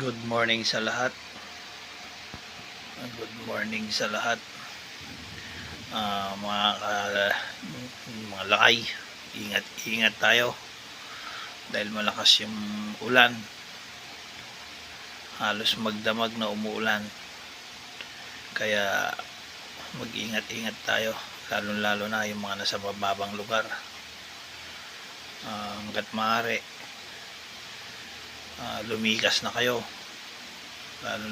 Good morning sa lahat. Good morning sa lahat. Mga lakay, ingat tayo dahil malakas yung ulan. Halos magdamag na umuulan. Kaya mag-ingat tayo, lalo na yung mga nasa mababang lugar. Hanggat maaari, lumikas na kayo,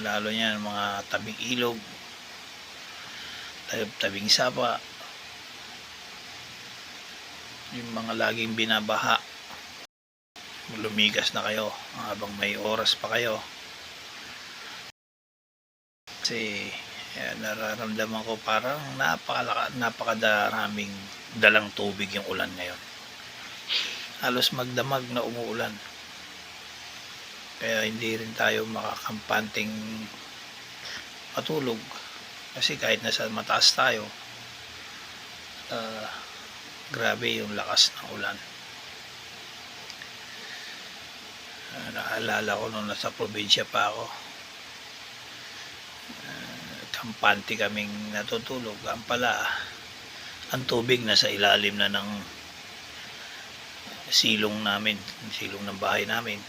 lalo yan mga tabing ilog, tabing sapa, yung mga laging binabaha. Lumikas na kayo habang may oras pa kayo, kasi nararamdaman ko parang napakadaraming dalang tubig yung ulan ngayon. Halos magdamag na umuulan. Kaya hindi rin tayo makakampanting matulog, kasi kahit nasa mataas tayo, grabe yung lakas ng ulan. Naalala ko nung nasa probinsya pa ako, kampante kaming natutulog. Ang pala, ang tubig nasa ilalim na ng silong namin, silong ng bahay namin.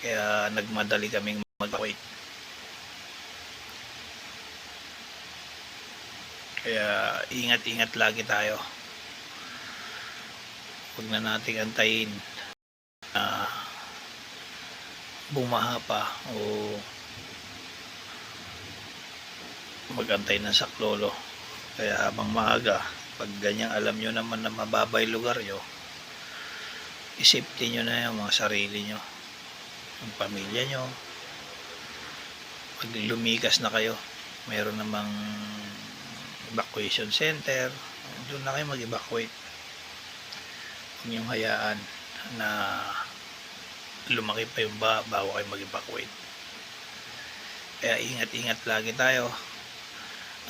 Kaya nagmadali kaming mag-evacuate. Kaya ingat lagi tayo. Huwag na nating antayin na bumaha pa o magantay ng saklolo. Kaya habang maaga, pag ganyang alam nyo naman na mababay lugar nyo, isipin nyo na yung mga sarili nyo, yung pamilya nyo. Pag lumikas na kayo, mayroon namang evacuation center, doon na kayo mag-evacuate. Huwag niyong hayaan na lumaki pa yung bago kayo mag-evacuate. Kaya ingat lagi tayo,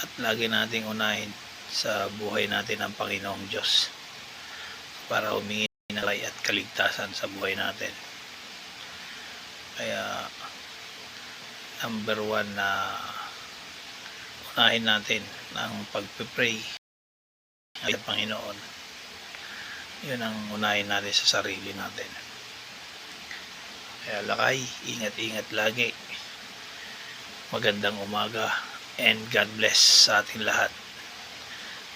at lagi nating unahin sa buhay natin ang Panginoong Diyos para humingi ng lay at kaligtasan sa buhay natin. Kaya number 1 na unahin natin ang pagpipray ay Panginoon. Yun ang unahin natin sa sarili natin. Kaya lakay, ingat lagi. Magandang umaga and God bless sa ating lahat.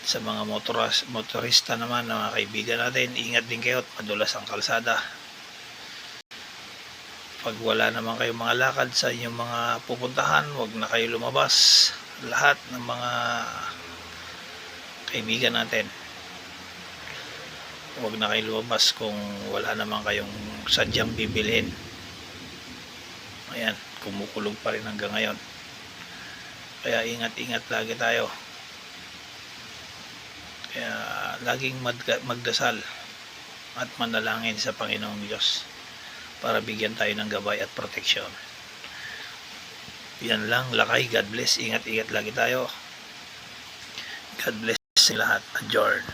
Sa mga motorista naman na mga kaibigan natin, ingat din kayo at madulas ang kalsada. Pag wala naman kayong mga lakad sa inyong mga pupuntahan, huwag na kayo lumabas. Lahat ng mga kaibigan natin, huwag na kayo lumabas kung wala naman kayong sadyang bibilhin. Ayan, kumukulog pa rin hanggang ngayon. Kaya ingat lagi tayo. Kaya laging magdasal at manalangin sa Panginoong Diyos para bigyan tayo ng gabay at proteksyon. Yan lang, lakay. God bless. Ingat lagi tayo. God bless sa lahat. Adjourn.